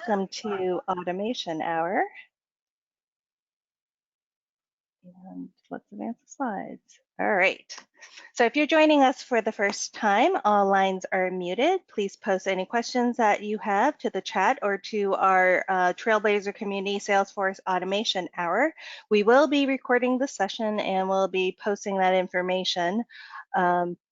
Welcome to Automation Hour. And let's advance the slides. All right. So if you're joining us for the first time, all lines are muted. Please post any questions that you have to the chat or to our Trailblazer Community Salesforce Automation Hour. We will be recording the session and we'll be posting that information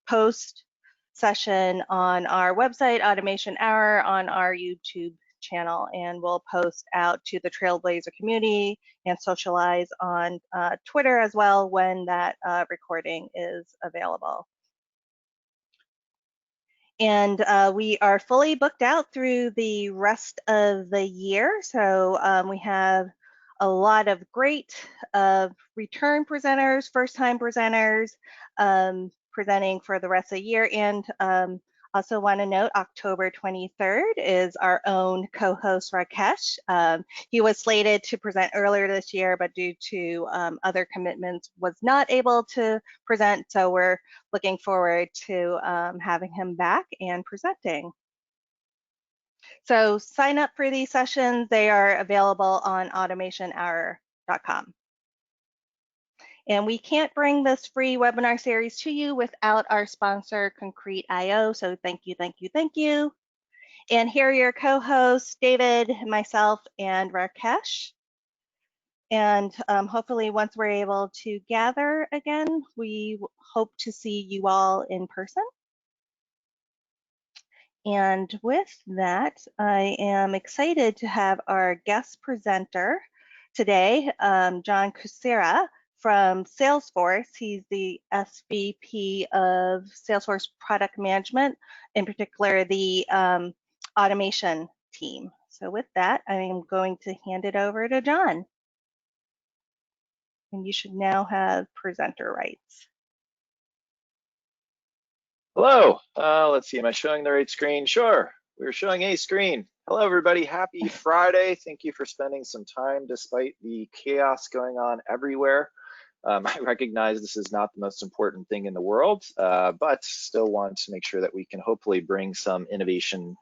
post session on our website, Automation Hour, on our YouTube channel, and we'll post out to the Trailblazer community and socialize on Twitter as well when that recording is available. And we are fully booked out through the rest of the year. So we have a lot of great return presenters, first-time presenters presenting for the rest of the year. And also want to note October 23rd is our own co-host Rakesh. He was slated to present earlier this year, but due to other commitments was not able to present. So we're looking forward to having him back and presenting. So sign up for these sessions. They are available on automationhour.com. And we can't bring this free webinar series to you without our sponsor, Concrete.io. So thank you, thank you, thank you. And here are your co-hosts, David, myself, and Rakesh. And hopefully once we're able to gather again, we hope to see you all in person. And with that, I am excited to have our guest presenter today, John Kucera, from Salesforce. He's the SVP of Salesforce Product Management, in particular the automation team. So with that, I am going to hand it over to John. And you should now have presenter rights. Hello, let's see, am I showing the right screen? Sure, we're showing a screen. Hello everybody, happy Friday. Thank you for spending some time despite the chaos going on everywhere. I recognize this is not the most important thing in the world, but still want to make sure that we can hopefully bring some innovation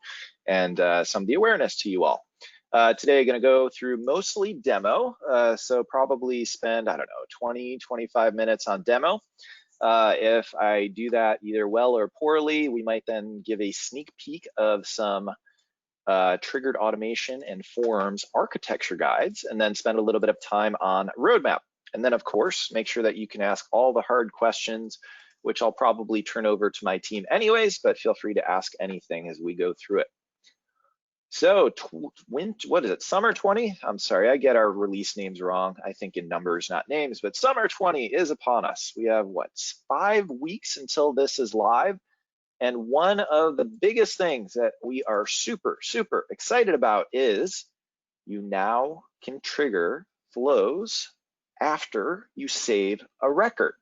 and some of the awareness to you all. Today, I'm going to go through mostly demo, so probably spend, I don't know, 20, 25 minutes on demo. If I do that either well or poorly, we might then give a sneak peek of some triggered automation and forms architecture guides, and then spend a little bit of time on roadmap. And then, of course, make sure that you can ask all the hard questions, which I'll probably turn over to my team anyways, but feel free to ask anything as we go through it. So, what is it, summer 20? I'm sorry, I get our release names wrong. I think in numbers, not names, but summer 20 is upon us. We have, what, 5 weeks until this is live. And one of the biggest things that we are super, super excited about is you now can trigger flows after you save a record.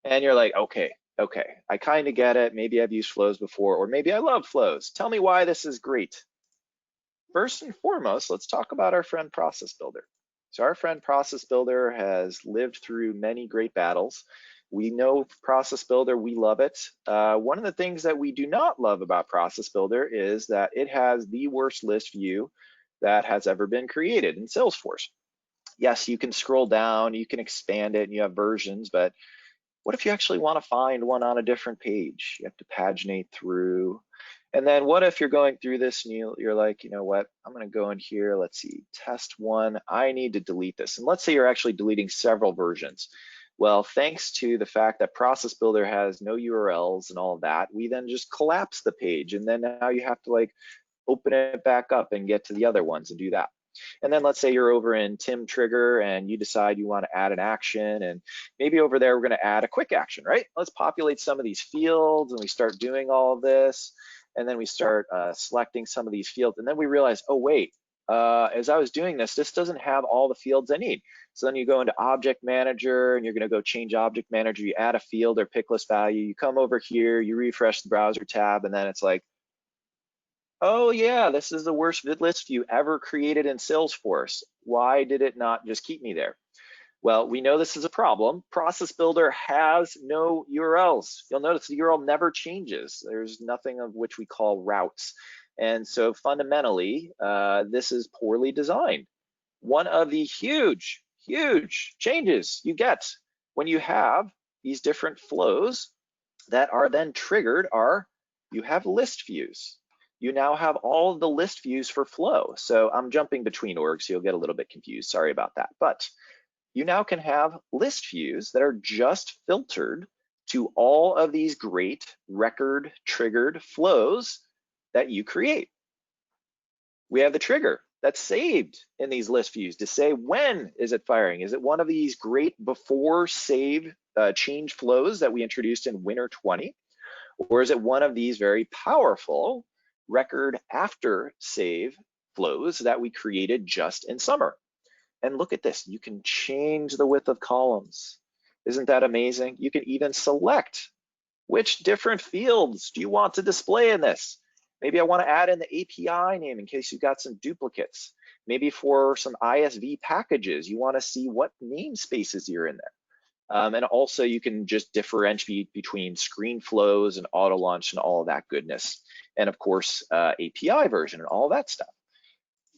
And you're like, okay, I kind of get it. Maybe I've used flows before, or maybe I love flows. Tell me why this is great. First and foremost, let's talk about our friend Process Builder. So our friend Process Builder has lived through many great battles. We know Process Builder, we love it. One of the things that we do not love about Process Builder is that it has the worst list view that has ever been created in Salesforce. Yes, you can scroll down, you can expand it, and you have versions, but what if you actually want to find one on a different page? You have to paginate through. And then what if you're going through this and you're like, you know what, I'm going to go in here, let's see, test one, I need to delete this. And let's say you're actually deleting several versions. Well, thanks to the fact that Process Builder has no URLs and all of that, we then just collapse the page. And then now you have to like open it back up and get to the other ones and do that. And then let's say you're over in Tim Trigger and you decide you want to add an action, and maybe over there we're going to add a quick action, right? Let's populate some of these fields, and we start doing all of this, and then we start selecting some of these fields, and then we realize, oh wait, as I was doing this, this doesn't have all the fields I need. So then you go into Object Manager, and you're going to go change Object Manager, you add a field or pick list value, you come over here, you refresh the browser tab, and then it's like, oh yeah, this is the worst list view ever created in Salesforce. Why did it not just keep me there? Well, we know this is a problem. Process Builder has no URLs. You'll notice the URL never changes. There's nothing of which we call routes. And so fundamentally, this is poorly designed. One of the huge, huge changes you get when you have these different flows that are then triggered are you have list views. You now have all of the list views for flow. So I'm jumping between orgs, so you'll get a little bit confused. Sorry about that. But you now can have list views that are just filtered to all of these great record triggered flows that you create. We have the trigger that's saved in these list views to say, when is it firing? Is it one of these great before save change flows that we introduced in winter 20? Or is it one of these very powerful record after save flows that we created just in summer? And look at this, you can change the width of columns. Isn't that amazing? You can even select which different fields do you want to display in this. Maybe I want to add in the API name in case you've got some duplicates. Maybe for some ISV packages, you want to see what namespaces you're in there. And also you can just differentiate between screen flows and auto launch and all of that goodness. And of course, API version and all that stuff.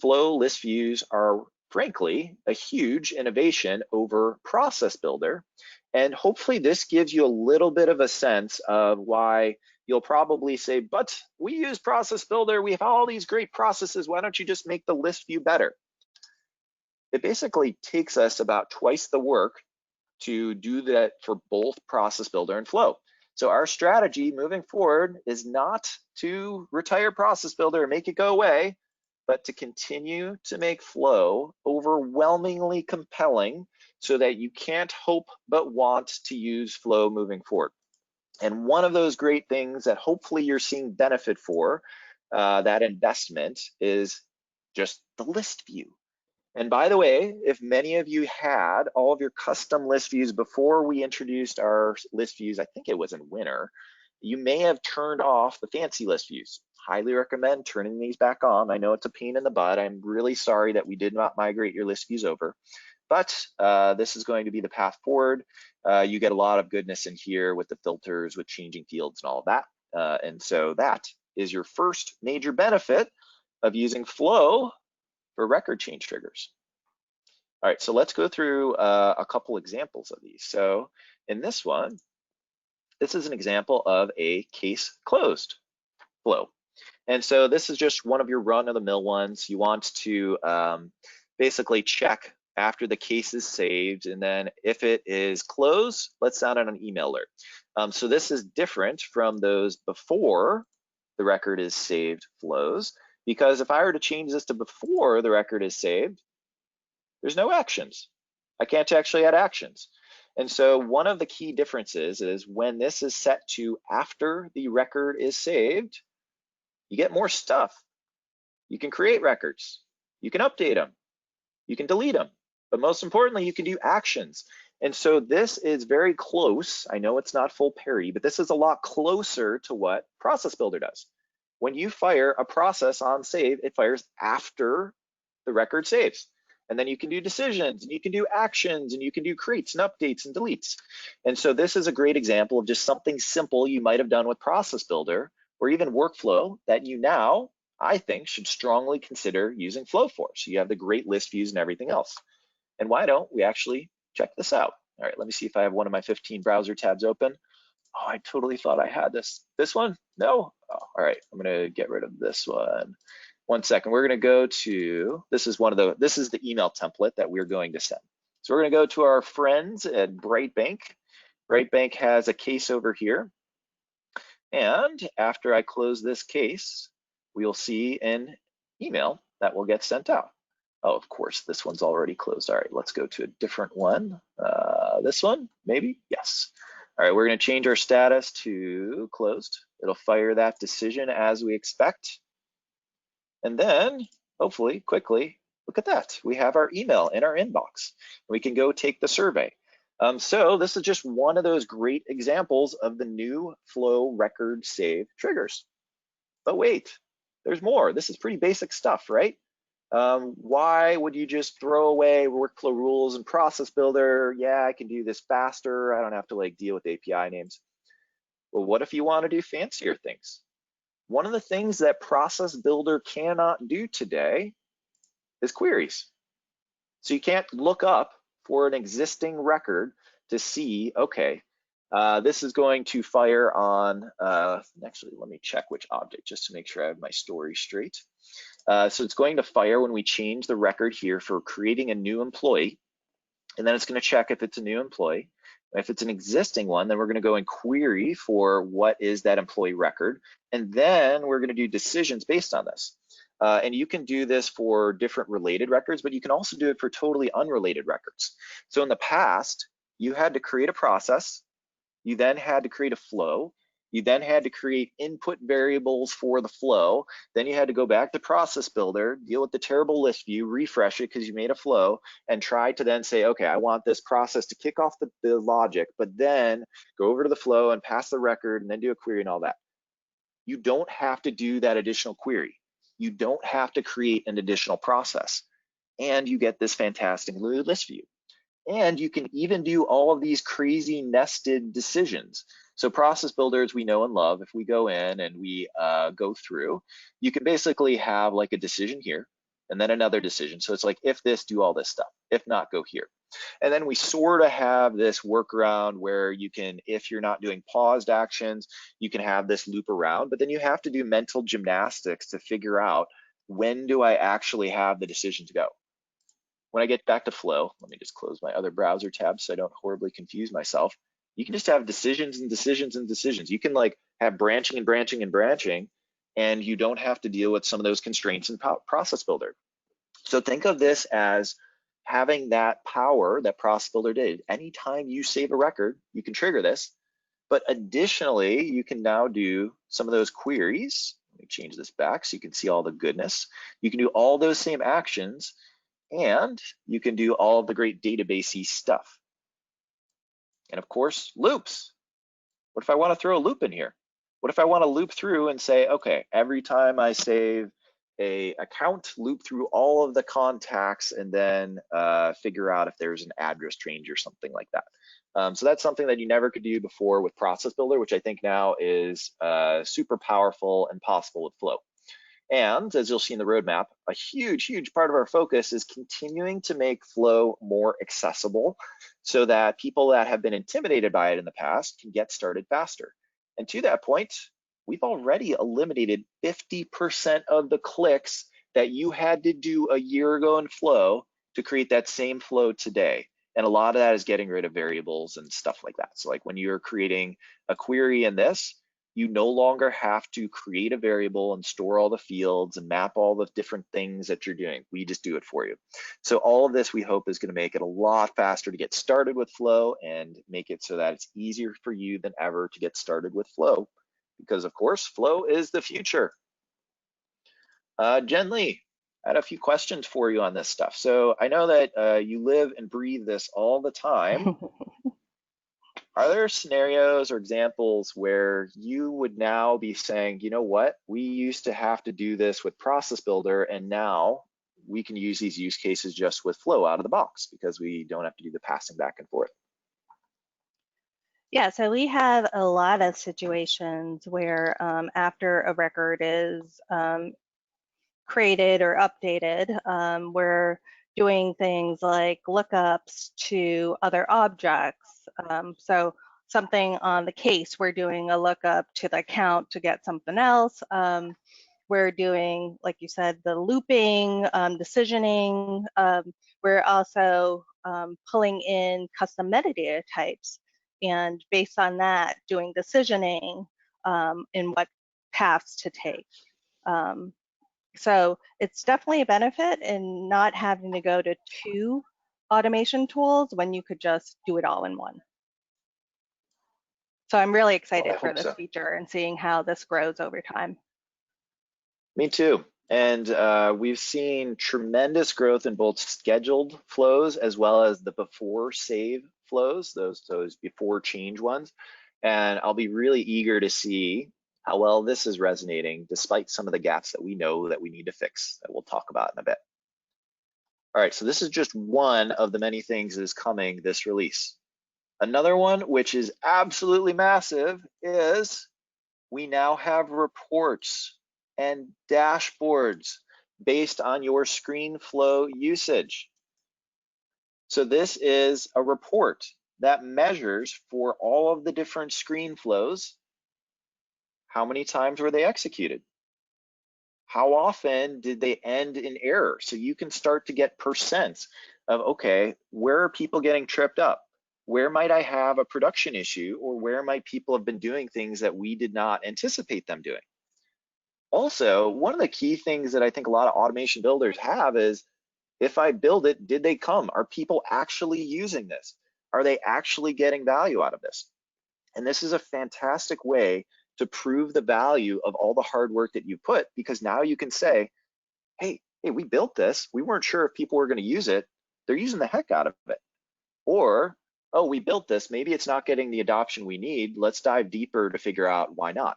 Flow list views are frankly a huge innovation over Process Builder. And hopefully this gives you a little bit of a sense of why you'll probably say, but we use Process Builder, we have all these great processes, why don't you just make the list view better? It basically takes us about twice the work to do that for both Process Builder and Flow. So our strategy moving forward is not to retire Process Builder and make it go away, but to continue to make Flow overwhelmingly compelling so that you can't hope but want to use Flow moving forward. And one of those great things that hopefully you're seeing benefit for that investment is just the list view. And by the way, if many of you had all of your custom list views before we introduced our list views, I think it was in winter, you may have turned off the fancy list views. Highly recommend turning these back on. I know it's a pain in the butt. I'm really sorry that we did not migrate your list views over, but this is going to be the path forward. You get a lot of goodness in here with the filters, with changing fields and all of that. And so that is your first major benefit of using Flow for record change triggers. All right, so let's go through a couple examples of these. So in this one, this is an example of a case closed flow. And so this is just one of your run-of-the-mill ones. You want to basically check after the case is saved, and then if it is closed, let's send out an email alert. So this is different from those before the record is saved flows, because if I were to change this to before the record is saved, there's no actions. I can't actually add actions. And so one of the key differences is when this is set to after the record is saved, you get more stuff. You can create records, you can update them, you can delete them, but most importantly, you can do actions. And so this is very close. I know it's not full parity, but this is a lot closer to what Process Builder does. When you fire a process on save, it fires after the record saves. And then you can do decisions, and you can do actions, and you can do creates and updates and deletes. And so this is a great example of just something simple you might have done with Process Builder or even workflow that you now, I think, should strongly consider using Flow for. So you have the great list views and everything else. And why don't we actually check this out? All right, let me see if I have one of my 15 browser tabs open. Oh, I totally thought I had this. This one? No? Oh, all right, I'm gonna get rid of this one. 1 second, we're gonna go to, this is the email template that we're going to send. So we're gonna go to our friends at Brightbank. Brightbank has a case over here. And after I close this case, we'll see an email that will get sent out. Oh, of course, this one's already closed. All right, let's go to a different one. This one, maybe? Yes. All right, we're gonna change our status to closed. It'll fire that decision as we expect. And then, hopefully, quickly, look at that. We have our email in our inbox. We can go take the survey. So this is just one of those great examples of the new Flow record save triggers. But wait, there's more. This is pretty basic stuff, right? Why would you just throw away workflow rules and Process Builder? Yeah, I can do this faster. I don't have to like deal with API names. Well, what if you want to do fancier things? one of the things that Process Builder cannot do today is queries. So you can't look up for an existing record to see, okay, this is going to fire on, actually, let me check which object just to make sure I have my story straight. So it's going to fire when we change the record here for creating a new employee, and then it's going to check if it's a new employee. If it's an existing one, then we're going to go and query for what is that employee record, and then we're going to do decisions based on this. And you can do this for different related records, but you can also do it for totally unrelated records. So in the past, you had to create a process, you then had to create a flow, you then had to create input variables for the flow, then you had to go back to Process Builder, deal with the terrible list view, refresh it because you made a flow, and try to then say, okay, I want this process to kick off the logic, but then go over to the flow and pass the record and then do a query and all that. You don't have to do that additional query. You don't have to create an additional process. And you get this fantastic list view. And you can even do all of these crazy nested decisions. So Process Builder, as we know and love, if we go in and we go through, you can basically have like a decision here and then another decision. So it's like, if this, do all this stuff. If not, go here. And then we sort of have this workaround where you can, if you're not doing paused actions, you can have this loop around, but then you have to do mental gymnastics to figure out, when do I actually have the decision to go? When I get back to Flow, let me just close my other browser tab so I don't horribly confuse myself. You can just have decisions and decisions and decisions. You can like have branching and branching and branching, and you don't have to deal with some of those constraints in Process Builder. So think of this as having that power that Process Builder did. Anytime you save a record, you can trigger this. But additionally, you can now do some of those queries. Let me change this back so you can see all the goodness. You can do all those same actions, and you can do all of the great databasey stuff. And of course, loops. What if I want to throw a loop in here? What if I want to loop through and say, okay, every time I save a account, loop through all of the contacts and then figure out if there's an address change or something like that. So that's something that you never could do before with Process Builder, which I think now is super powerful and possible with Flow. And as you'll see in the roadmap, a huge, huge part of our focus is continuing to make Flow more accessible so that people that have been intimidated by it in the past can get started faster. And to that point, we've already eliminated 50% of the clicks that you had to do a year ago in Flow to create that same flow today. And a lot of that is getting rid of variables and stuff like that. So like when you're creating a query in this, you no longer have to create a variable and store all the fields and map all the different things that you're doing. We just do it for you. So all of this we hope is going to make it a lot faster to get started with Flow and make it so that it's easier for you than ever to get started with Flow, because of course, Flow is the future. Jen Lee, I had a few questions for you on this stuff. So I know that you live and breathe this all the time. Are there scenarios or examples where you would now be saying, you know what, we used to have to do this with Process Builder, and now we can use these use cases just with Flow out of the box because we don't have to do the passing back and forth? Yeah, so we have a lot of situations where after a record is created or updated, we're doing things like lookups to other objects. So something on the case, we're doing a lookup to the account to get something else. We're doing, like you said, the looping, decisioning. We're also pulling in custom metadata types, and based on that, doing decisioning in what paths to take. So it's definitely a benefit in not having to go to 2 automation tools when you could just do it all in one. So I'm really excited for this feature and seeing how this grows over time. Me too. And we've seen tremendous growth in both scheduled flows as well as the before save flows, those before change ones. And I'll be really eager to see how well this is resonating despite some of the gaps that we know that we need to fix that we'll talk about in a bit. All right, so this is just one of the many things that is coming this release. Another one, which is absolutely massive, is we now have reports and dashboards based on your ScreenFlow usage. So this is a report that measures for all of the different ScreenFlows, how many times were they executed? How often did they end in error? So you can start to get percents of, okay, where are people getting tripped up? Where might I have a production issue, or where might people have been doing things that we did not anticipate them doing? Also, one of the key things that I think a lot of automation builders have is, if I build it, did they come? Are people actually using this? Are they actually getting value out of this? And this is a fantastic way to prove the value of all the hard work that you put, because now you can say, hey, we built this. We weren't sure if people were going to use it. They're using the heck out of it. Or, oh, we built this. Maybe it's not getting the adoption we need. Let's dive deeper to figure out why not.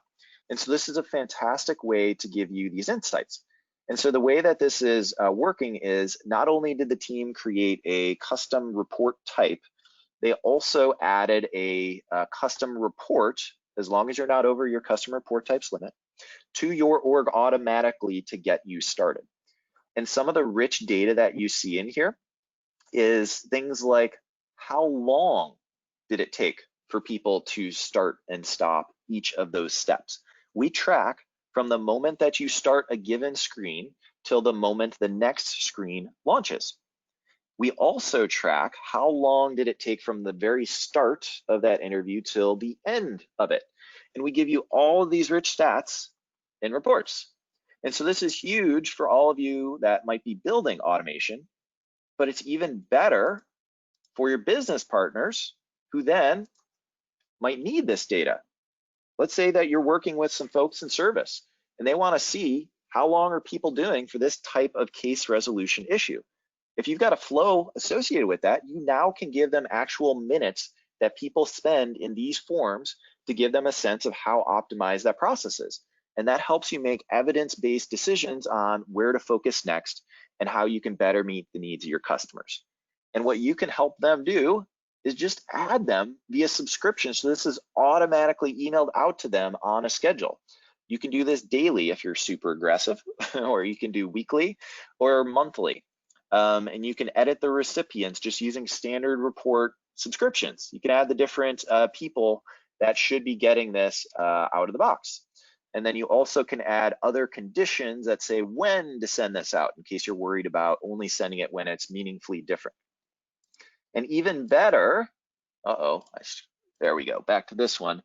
And so this is a fantastic way to give you these insights. And so the way that this is working is, not only did the team create a custom report type, they also added a custom report, as long as you're not over your custom report types limit, to your org automatically to get you started. And some of the rich data that you see in here is things like, how long did it take for people to start and stop each of those steps? We track from the moment that you start a given screen till the moment the next screen launches. We also track how long did it take from the very start of that interview till the end of it. And we give you all of these rich stats in reports. And so this is huge for all of you that might be building automation, but it's even better for your business partners who then might need this data. Let's say that you're working with some folks in service and they want to see, how long are people doing for this type of case resolution issue? If you've got a flow associated with that, you now can give them actual minutes that people spend in these forms to give them a sense of how optimized that process is. And that helps you make evidence-based decisions on where to focus next and how you can better meet the needs of your customers. And what you can help them do is just add them via subscription. So this is automatically emailed out to them on a schedule. You can do this daily if you're super aggressive, or you can do weekly or monthly. And you can edit the recipients just using standard report subscriptions. You can add the different people that should be getting this out of the box. And then you also can add other conditions that say when to send this out, in case you're worried about only sending it when it's meaningfully different. And even better, there we go, back to this one.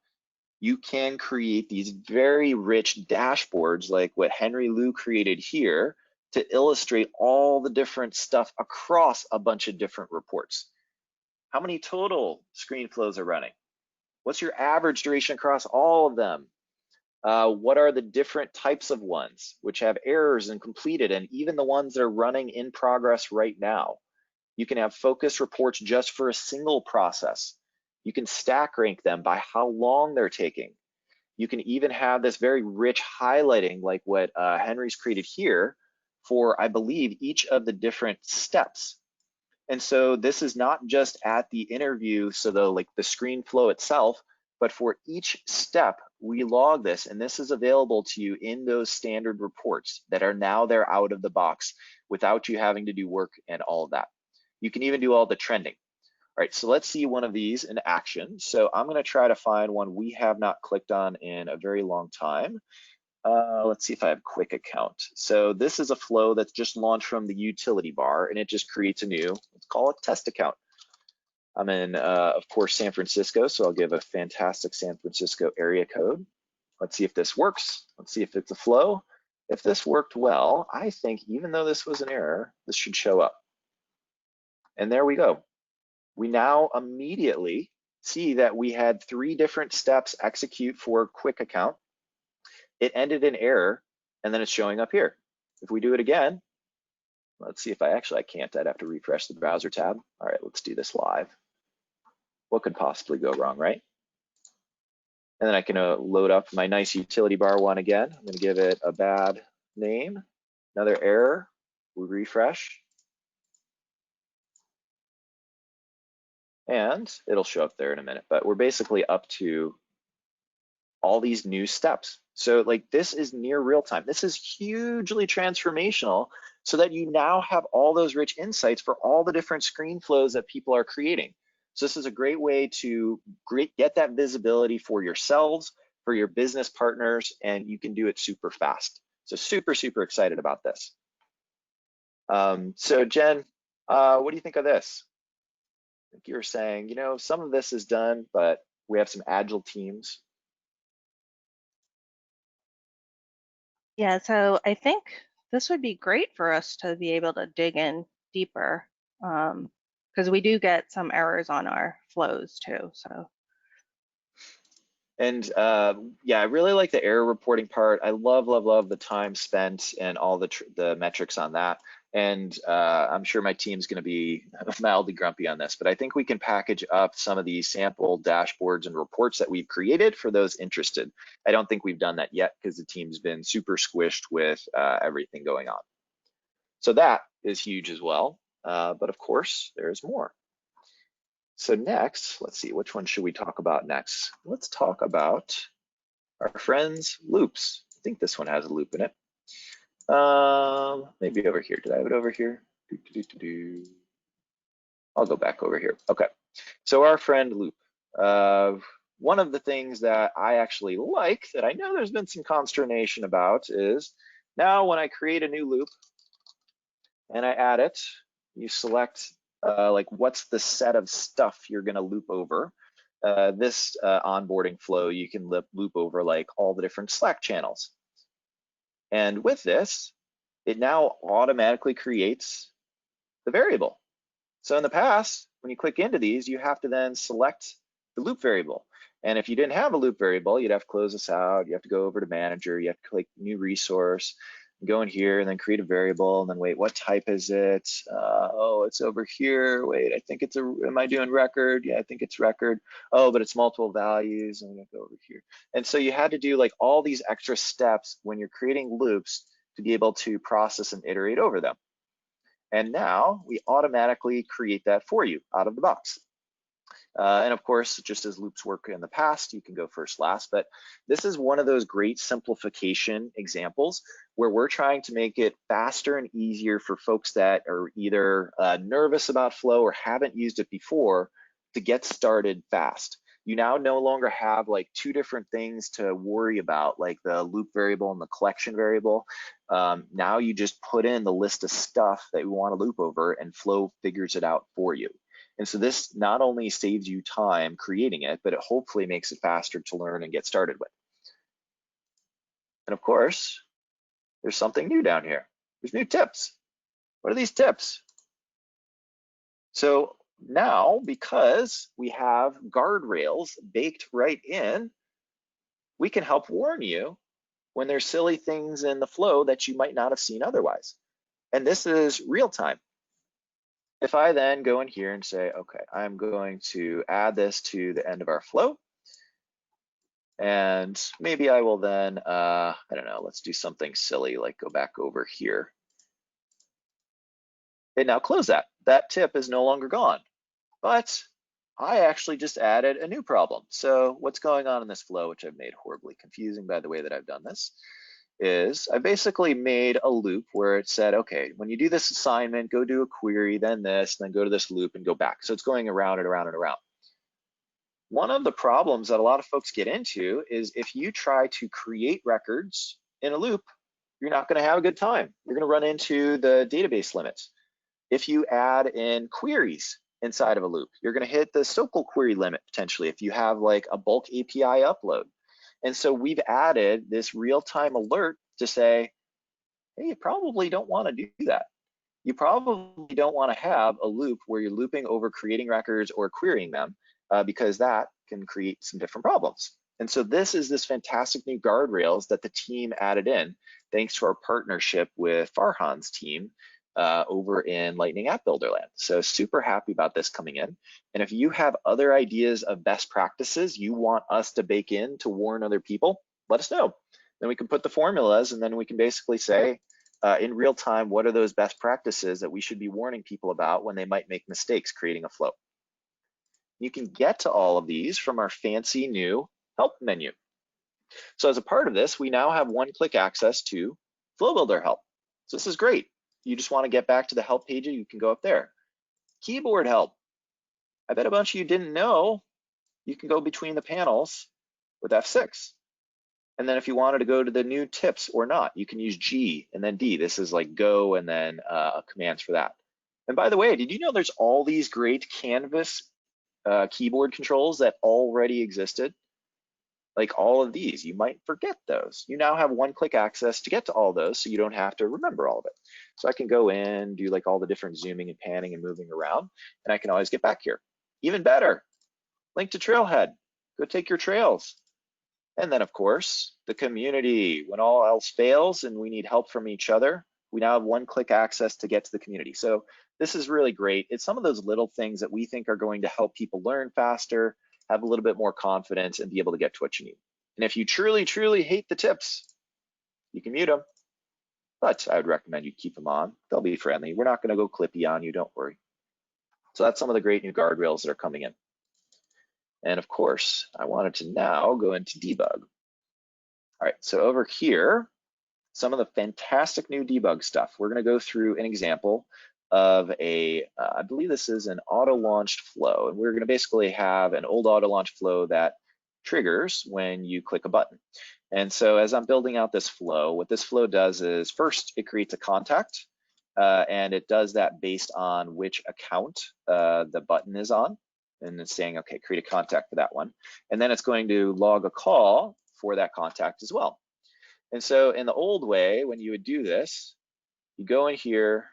You can create these very rich dashboards like what Henry Liu created here to illustrate all the different stuff across a bunch of different reports. How many total screen flows are running? What's your average duration across all of them? What are the different types of ones which have errors and completed, and even the ones that are running in progress right now? You can have focus reports just for a single process. You can stack rank them by how long they're taking. You can even have this very rich highlighting like what Henry's created here for, I believe, each of the different steps. And so this is not just at the interview, so the screen flow itself, but for each step, we log this, and this is available to you in those standard reports that are now there out of the box without you having to do work and all of that. You can even do all the trending. All right, so let's see one of these in action. So I'm gonna try to find one we have not clicked on in a very long time. Let's see if I have quick account. So this is a flow that's just launched from the utility bar, and it just creates a new, let's call it test account. I'm in, of course, San Francisco, so I'll give a fantastic San Francisco area code. Let's see if this works. Let's see if it's a flow. If this worked well, I think even though this was an error, this should show up. And there we go. We now immediately see that we had 3 different steps execute for quick account. It ended in error, and then it's showing up here. If we do it again, let's see if I can't, I'd have to refresh the browser tab. All right, let's do this live. What could possibly go wrong, right? And then I can load up my nice utility bar one again. I'm gonna give it a bad name, another error, we refresh. And it'll show up there in a minute, but we're basically up to all these new steps. So like this is near real time. This is hugely transformational so that you now have all those rich insights for all the different screen flows that people are creating. So this is a great way to get that visibility for yourselves, for your business partners, and you can do it super fast. So super, super excited about this. So Jen, what do you think of this? I think you were saying, you know, some of this is done, but we have some agile teams. Yeah, so I think this would be great for us to be able to dig in deeper, because we do get some errors on our flows too. So And yeah, I really like the error reporting part. I love, love, love the time spent and all the metrics on that. And I'm sure my team's going to be mildly grumpy on this, but I think we can package up some of these sample dashboards and reports that we've created for those interested. I don't think we've done that yet because the team's been super squished with everything going on. So that is huge as well. But of course, there's more. So next, let's see, which one should we talk about next? Let's talk about our friends loops. I think this one has a loop in it. Maybe over here. Did I have it over here? I'll go back over here. Okay. So our friend loop. One of the things that I actually like that I know there's been some consternation about is now when I create a new loop and I add it, you select like what's the set of stuff you're going to loop over. This onboarding flow, you can loop over like all the different Slack channels. And with this, it now automatically creates the variable. So in the past, when you click into these, you have to then select the loop variable. And if you didn't have a loop variable, you'd have to close this out. You have to go over to manager. You have to click new resource, go in here and then create a variable and then wait, what type is it? Oh, it's over here. Wait, I think it's am I doing record? Yeah, I think it's record. Oh, but it's multiple values. I'm gonna go over here. And so you had to do like all these extra steps when you're creating loops to be able to process and iterate over them. And now we automatically create that for you out of the box. And of course, just as loops work in the past, you can go first, last, but this is one of those great simplification examples where we're trying to make it faster and easier for folks that are either nervous about flow or haven't used it before to get started fast. You now no longer have like two different things to worry about, like the loop variable and the collection variable. Now you just put in the list of stuff that you want to loop over and Flow figures it out for you. And so this not only saves you time creating it, but it hopefully makes it faster to learn and get started with. And of course, there's something new down here. There's new tips. What are these tips? So now, because we have guardrails baked right in, we can help warn you when there's silly things in the flow that you might not have seen otherwise. And this is real time. If I then go in here and say, okay, I'm going to add this to the end of our flow, and maybe I will then, I don't know, let's do something silly, like go back over here. And now close that. That tip is no longer gone, but I actually just added a new problem. So what's going on in this flow, which I've made horribly confusing by the way that I've done this, is I basically made a loop where it said, okay, when you do this assignment, go do a query, then this, then go to this loop and go back. So it's going around and around and around. One of the problems that a lot of folks get into is if you try to create records in a loop, you're not going to have a good time. You're going to run into the database limits. If you add in queries inside of a loop, you're going to hit the SOQL query limit potentially if you have like a bulk API upload. And so we've added this real-time alert to say, hey, you probably don't want to do that. You probably don't want to have a loop where you're looping over creating records or querying them because that can create some different problems. And so this is this fantastic new guardrails that the team added in thanks to our partnership with Farhan's team over in Lightning App Builder land. So super happy about this coming in. And if you have other ideas of best practices you want us to bake in to warn other people, let us know. Then we can put the formulas and then we can basically say, in real time, what are those best practices that we should be warning people about when they might make mistakes creating a flow? You can get to all of these from our fancy new help menu. So as a part of this, we now have one-click access to Flow Builder help. So this is great. You just want to get back to the help page, you can go up there. Keyboard help. I bet a bunch of you didn't know you can go between the panels with F6. And then if you wanted to go to the new tips or not, you can use G and then D. This is like go and then commands for that. And by the way, did you know there's all these great Canvas keyboard controls that already existed? Like all of these, you might forget those. You now have one-click access to get to all those, so you don't have to remember all of it. So I can go in, do like all the different zooming and panning and moving around, and I can always get back here. Even better, link to Trailhead. Go take your trails. And then of course, the community. When all else fails and we need help from each other, we now have one-click access to get to the community. So this is really great. It's some of those little things that we think are going to help people learn faster, have a little bit more confidence, and be able to get to what you need. And if you truly, truly hate the tips, you can mute them, but I would recommend you keep them on. They'll be friendly. We're not gonna go clippy on you, don't worry. So that's some of the great new guardrails that are coming in. And of course, I wanted to now go into debug. All right, so over here, some of the fantastic new debug stuff. We're gonna go through an example of I believe this is an auto-launched flow. And we're gonna basically have an old auto-launch flow that triggers when you click a button. And so as I'm building out this flow, what this flow does is first it creates a contact, and it does that based on which account the button is on. And it's saying, okay, create a contact for that one. And then it's going to log a call for that contact as well. And so in the old way, when you would do this, you go in here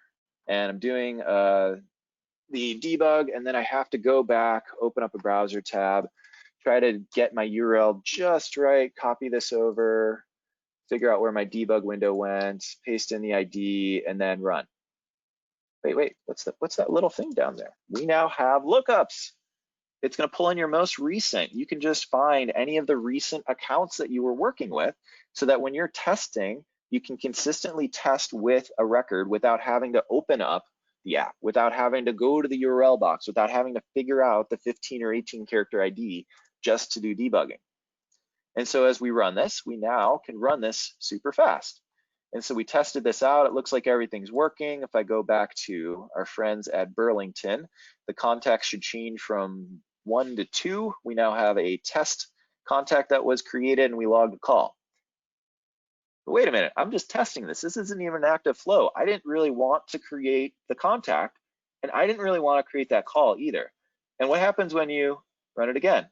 and I'm doing the debug, and then I have to go back, open up a browser tab, try to get my URL just right, copy this over, figure out where my debug window went, paste in the ID, and then run. Wait, what's that little thing down there? We now have lookups. It's gonna pull in your most recent. You can just find any of the recent accounts that you were working with so that when you're testing, you can consistently test with a record without having to open up the app, without having to go to the URL box, without having to figure out the 15 or 18 character ID just to do debugging. And so as we run this, we now can run this super fast. And so we tested this out. It looks like everything's working. If I go back to our friends at Burlington, the contacts should change from 1 to 2. We now have a test contact that was created and we logged a call. But wait a minute, I'm just testing this. This isn't even an active flow. I didn't really want to create the contact, and I didn't really want to create that call either. And what happens when you run it again,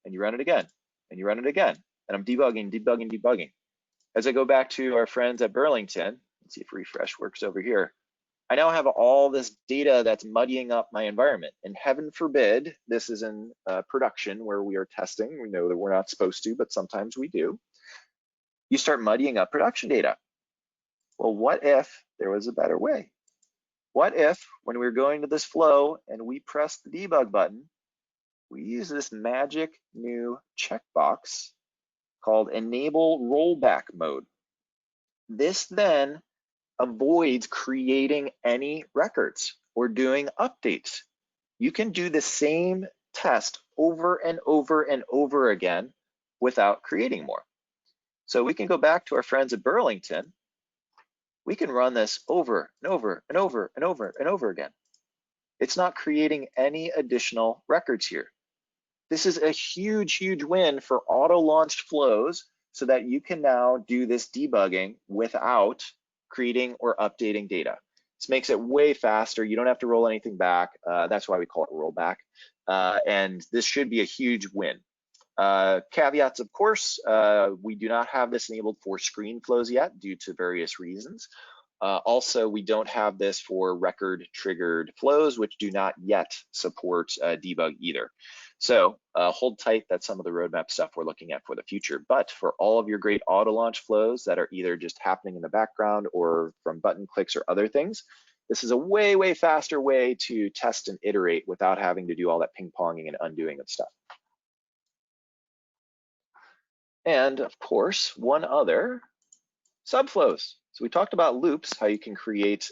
and you run it again, and you run it again? And I'm debugging. As I go back to our friends at Burlington, let's see if refresh works over here. I now have all this data that's muddying up my environment. And heaven forbid, this is in production where we are testing. We know that we're not supposed to, but sometimes we do. You start muddying up production data. Well, what if there was a better way? What if when we were going to this flow and we press the debug button, we use this magic new checkbox called enable rollback mode. This then avoids creating any records or doing updates. You can do the same test over and over and over again without creating more. So we can go back to our friends at Burlington. We can run this over and over and over and over and over again. It's not creating any additional records here. This is a huge, huge win for auto-launched flows so that you can now do this debugging without creating or updating data. This makes it way faster. You don't have to roll anything back. That's why we call it rollback. And this should be a huge win. Caveats, of course, we do not have this enabled for screen flows yet due to various reasons. Also, we don't have this for record triggered flows, which do not yet support debug either. So hold tight, that's some of the roadmap stuff we're looking at for the future. But for all of your great auto launch flows that are either just happening in the background or from button clicks or other things, this is a way, way faster way to test and iterate without having to do all that ping ponging and undoing of stuff. And of course, one other, subflows. So we talked about loops, how you can create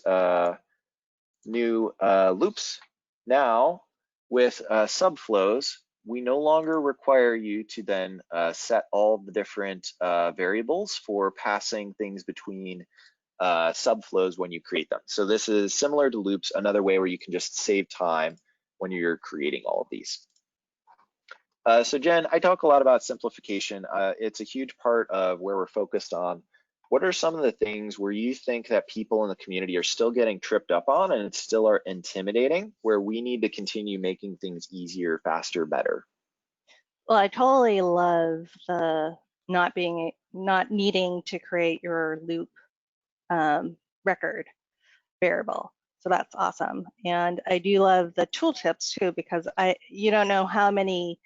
new loops. Now with subflows, we no longer require you to then set all the different variables for passing things between subflows when you create them. So this is similar to loops, another way where you can just save time when you're creating all of these. So Jen, I talk a lot about simplification. It's a huge part of where we're focused on. What are some of the things where you think that people in the community are still getting tripped up on and it still are intimidating, where we need to continue making things easier, faster, better? Well, I totally love the not needing to create your loop record variable. So that's awesome. And I do love the tooltips too, because you don't know how many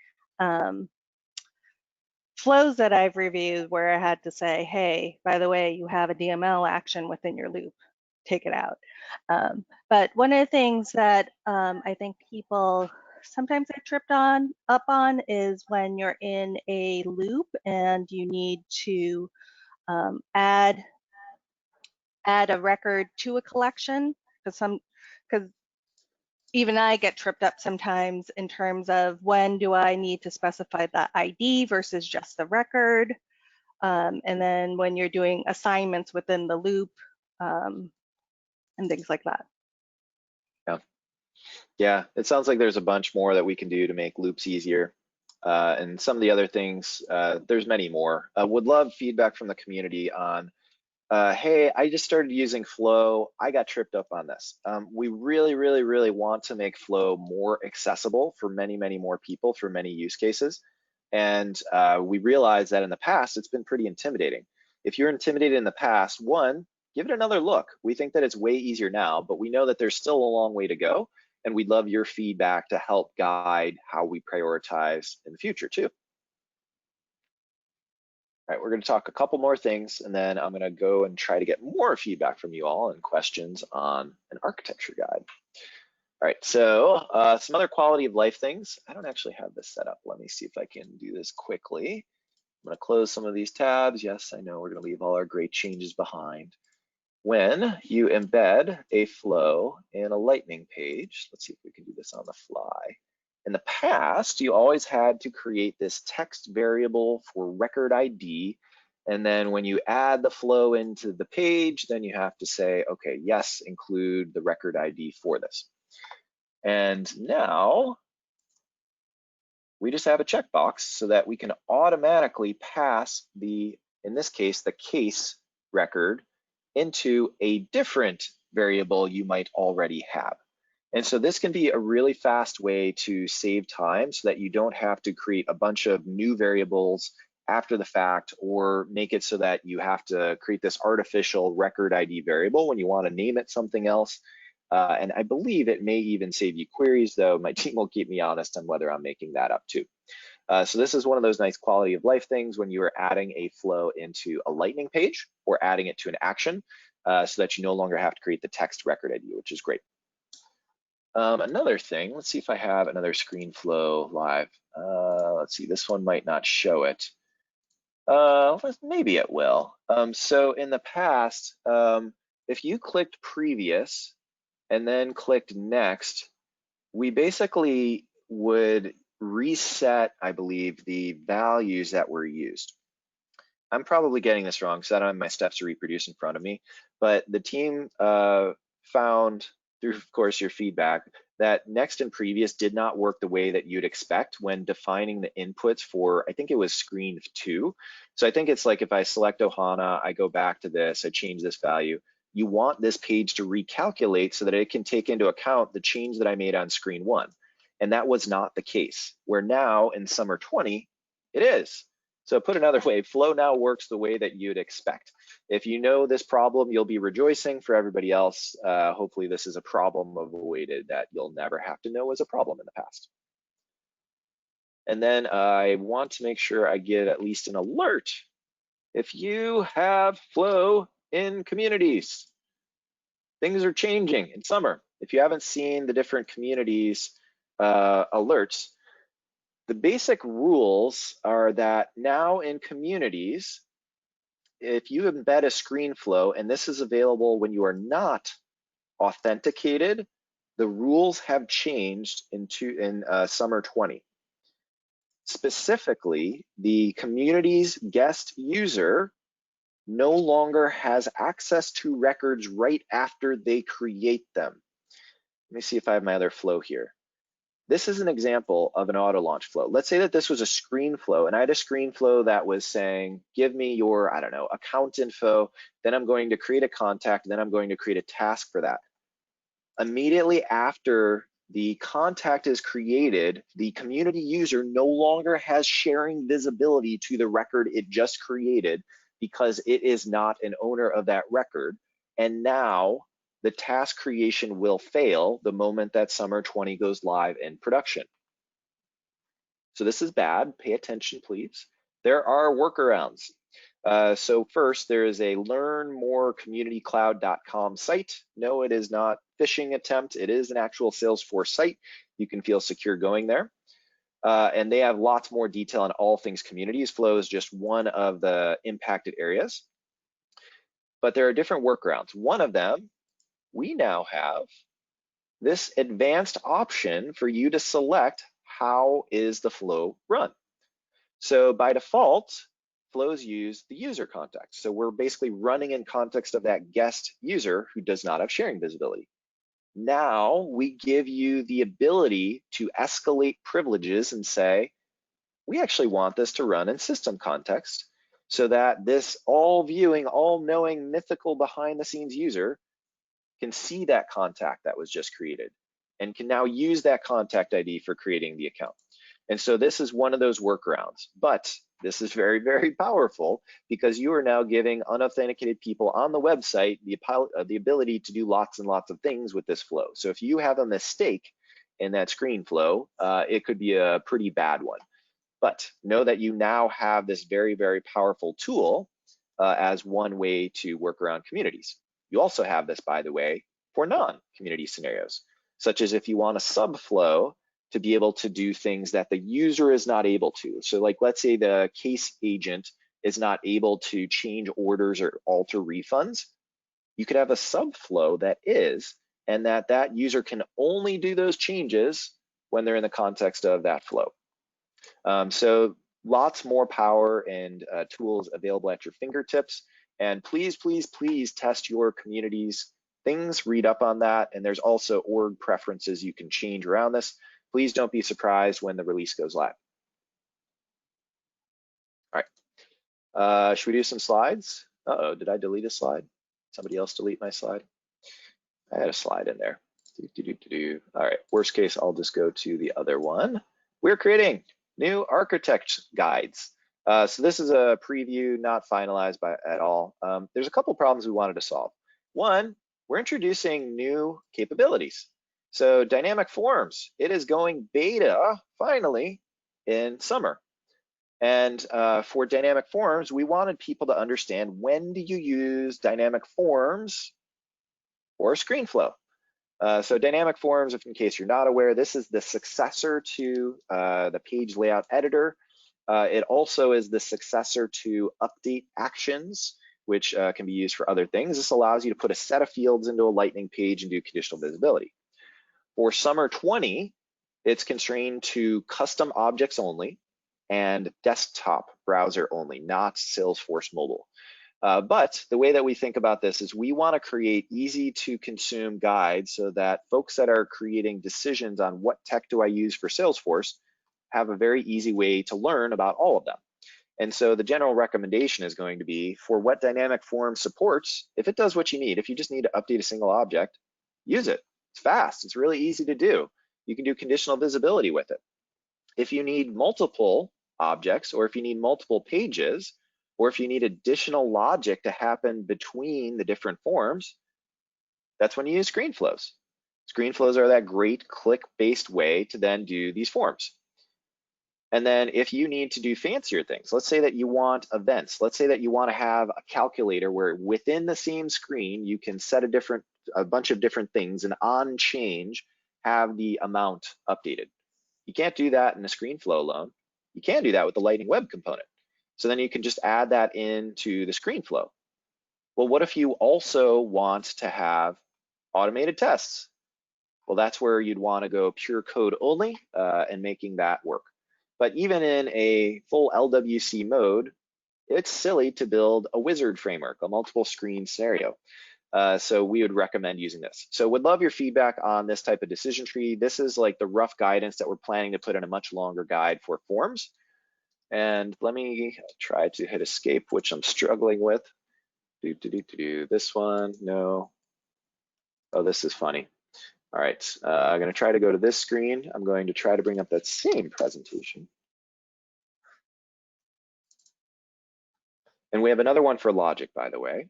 flows that I've reviewed where I had to say, hey, by the way, you have a DML action within your loop, take it out. But one of the things that I think people sometimes get tripped up on is when you're in a loop and you need to add a record to a collection, because even I get tripped up sometimes in terms of when do I need to specify the ID versus just the record. And then when you're doing assignments within the loop and things like that. Yeah. Yeah, it sounds like there's a bunch more that we can do to make loops easier. And some of the other things, there's many more. Would love feedback from the community on hey, I just started using Flow. I got tripped up on this. We really, really, really want to make Flow more accessible for many, many more people through many use cases. And we realize that in the past, it's been pretty intimidating. If you're intimidated in the past, one, give it another look. We think that it's way easier now, but we know that there's still a long way to go. And we'd love your feedback to help guide how we prioritize in the future too. All right, we're going to talk a couple more things, and then I'm going to go and try to get more feedback from you all and questions on an architecture guide. All right, so some other quality of life things. I don't actually have this set up. Let me see if I can do this quickly. I'm going to close some of these tabs. Yes, I know we're going to leave all our great changes behind. When you embed a flow in a Lightning page, let's see if we can do this on the fly. In the past, you always had to create this text variable for record ID. And then when you add the flow into the page, then you have to say, okay, yes, include the record ID for this. And now we just have a checkbox so that we can automatically pass the, in this case, the case record into a different variable you might already have. And so this can be a really fast way to save time so that you don't have to create a bunch of new variables after the fact or make it so that you have to create this artificial record ID variable when you want to name it something else. And I believe it may even save you queries, though my team will keep me honest on whether I'm making that up too. So this is one of those nice quality of life things when you are adding a flow into a Lightning page or adding it to an action so that you no longer have to create the text record ID, which is great. Another thing, let's see if I have another screen flow live. Let's see, this one might not show it. Maybe it will. So in the past, if you clicked previous and then clicked next, we basically would reset, I believe, the values that were used. I'm probably getting this wrong because I don't have my steps to reproduce in front of me, but the team found, through of course your feedback, that next and previous did not work the way that you'd expect when defining the inputs for, I think it was screen 2. So I think it's like if I select Ohana, I go back to this, I change this value. You want this page to recalculate so that it can take into account the change that I made on screen 1. And that was not the case, where now in summer 20, it is. So put another way, Flow now works the way that you'd expect. If you know this problem, you'll be rejoicing. For everybody else, hopefully this is a problem avoided that you'll never have to know was a problem in the past. And then I want to make sure I get at least an alert if you have Flow in communities. Things are changing in summer. If you haven't seen the different communities alerts, the basic rules are that now in communities, if you embed a screen flow, and this is available when you are not authenticated, the rules have changed in summer 20. Specifically, the community's guest user no longer has access to records right after they create them. Let me see if I have my other flow here. This is an example of an auto launch flow. Let's say that this was a screen flow and I had a screen flow that was saying, give me your, I don't know, account info, then I'm going to create a contact, then I'm going to create a task for that. Immediately after the contact is created, the community user no longer has sharing visibility to the record it just created because it is not an owner of that record. And now the task creation will fail the moment that Summer 20 goes live in production. So this is bad. Pay attention, please. There are workarounds. So first, there is a learnmorecommunitycloud.com site. No, it is not phishing attempt. It is an actual Salesforce site. You can feel secure going there. And they have lots more detail on all things communities. Flow is just one of the impacted areas. But there are different workarounds. One of them, we now have this advanced option for you to select how is the flow run. So by default, flows use the user context. So we're basically running in context of that guest user who does not have sharing visibility. Now we give you the ability to escalate privileges and say, we actually want this to run in system context so that this all viewing, all knowing, mythical behind the scenes user can see that contact that was just created and can now use that contact ID for creating the account. And so this is one of those workarounds, but this is very, very powerful because you are now giving unauthenticated people on the website the ability to do lots and lots of things with this flow. So if you have a mistake in that screen flow, it could be a pretty bad one. But know that you now have this very, very powerful tool as one way to work around communities. You also have this, by the way, for non-community scenarios, such as if you want a subflow to be able to do things that the user is not able to. So like, let's say the case agent is not able to change orders or alter refunds. You could have a subflow that is, and that user can only do those changes when they're in the context of that flow. So lots more power and tools available at your fingertips. And please, please, please test your community's things, read up on that. And there's also org preferences you can change around this. Please don't be surprised when the release goes live. All right, should we do some slides? Uh-oh, did I delete a slide? Somebody else delete my slide? I had a slide in there. All right, worst case, I'll just go to the other one. We're creating new architect guides. So this is a preview, not finalized at all. There's a couple problems we wanted to solve. One, we're introducing new capabilities. So dynamic forms, it is going beta finally in summer. And for dynamic forms, we wanted people to understand when do you use dynamic forms or ScreenFlow. So dynamic forms, if in case you're not aware, this is the successor to the page layout editor. It also is the successor to update actions, which can be used for other things. This allows you to put a set of fields into a Lightning page and do conditional visibility. For Summer 20, it's constrained to custom objects only and desktop browser only, not Salesforce mobile. But the way that we think about this is we want to create easy to consume guides so that folks that are creating decisions on what tech do I use for Salesforce have a very easy way to learn about all of them. And so the general recommendation is going to be for what dynamic form supports, if it does what you need, if you just need to update a single object, use it. It's fast, it's really easy to do. You can do conditional visibility with it. If you need multiple objects, or if you need multiple pages, or if you need additional logic to happen between the different forms, that's when you use screen flows. Screen flows are that great click-based way to then do these forms. And then if you need to do fancier things, let's say that you want events, let's say that you want to have a calculator where within the same screen, you can set a bunch of different things and on change, have the amount updated. You can't do that in a screen flow alone. You can do that with the Lightning Web component. So then you can just add that into the screen flow. Well, what if you also want to have automated tests? Well, that's where you'd want to go pure code only and making that work. But even in a full LWC mode, it's silly to build a wizard framework, a multiple screen scenario. So we would recommend using this. So would love your feedback on this type of decision tree. This is like the rough guidance that we're planning to put in a much longer guide for forms. And let me try to hit escape, which I'm struggling with. This one, no. Oh, this is funny. All right, I'm gonna try to go to this screen. I'm going to try to bring up that same presentation. And we have another one for logic, by the way.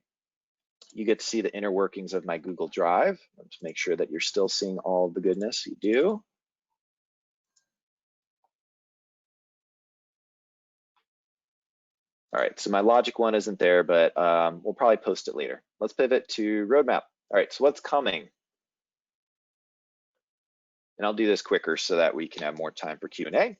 You get to see the inner workings of my Google Drive. Let's make sure that you're still seeing all the goodness. You do. All right, so my logic one isn't there, but we'll probably post it later. Let's pivot to roadmap. All right, so what's coming? And I'll do this quicker so that we can have more time for Q&A.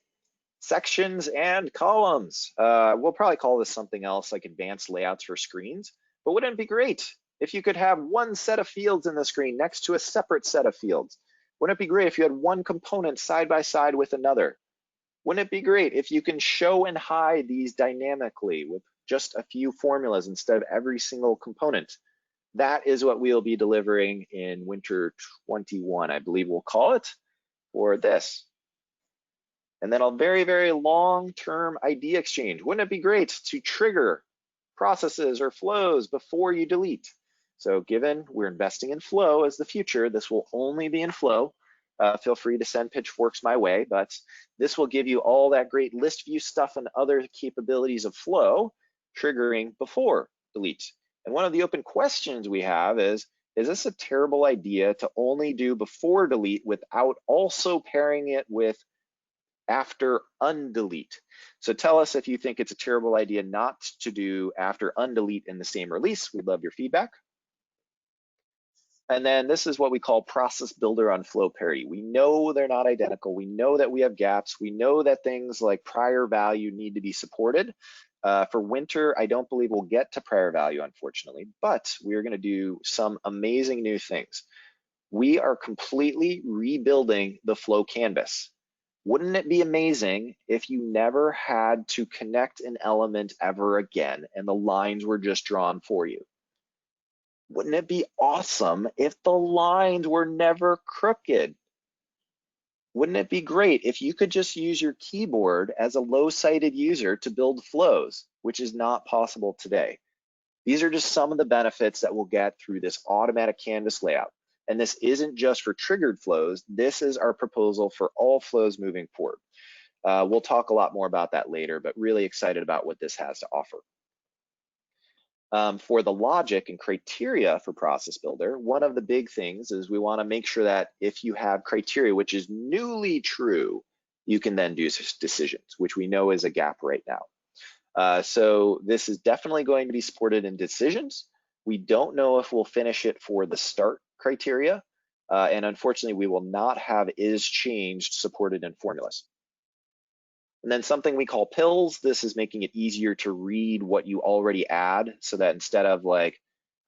Sections and columns. We'll probably call this something else like advanced layouts for screens, but wouldn't it be great if you could have one set of fields in the screen next to a separate set of fields? Wouldn't it be great if you had one component side by side with another? Wouldn't it be great if you can show and hide these dynamically with just a few formulas instead of every single component? That is what we'll be delivering in winter 21, I believe we'll call it, for this. And then a very, very long-term idea exchange. Wouldn't it be great to trigger processes or flows before you delete? So given we're investing in flow as the future, this will only be in flow. Feel free to send pitchforks my way, but this will give you all that great list view stuff and other capabilities of flow triggering before delete. And one of the open questions we have is this a terrible idea to only do before delete without also pairing it with after undelete? So tell us if you think it's a terrible idea not to do after undelete in the same release. We'd love your feedback. And then this is what we call process builder on flow parity. We know they're not identical. We know that we have gaps. We know that things like prior value need to be supported. For winter, I don't believe we'll get to prior value, unfortunately, but we're going to do some amazing new things. We are completely rebuilding the flow canvas. Wouldn't it be amazing if you never had to connect an element ever again and the lines were just drawn for you? Wouldn't it be awesome if the lines were never crooked? Wouldn't it be great if you could just use your keyboard as a low-sighted user to build flows, which is not possible today? These are just some of the benefits that we'll get through this automatic canvas layout. And this isn't just for triggered flows. This is our proposal for all flows moving forward. We'll talk a lot more about that later, but really excited about what this has to offer. For the logic and criteria for Process Builder, one of the big things is we want to make sure that if you have criteria which is newly true, you can then do decisions, which we know is a gap right now. So this is definitely going to be supported in decisions. We don't know if we'll finish it for the start criteria, and unfortunately we will not have is changed supported in formulas. And then something we call pills. This is making it easier to read what you already add, so that instead of like,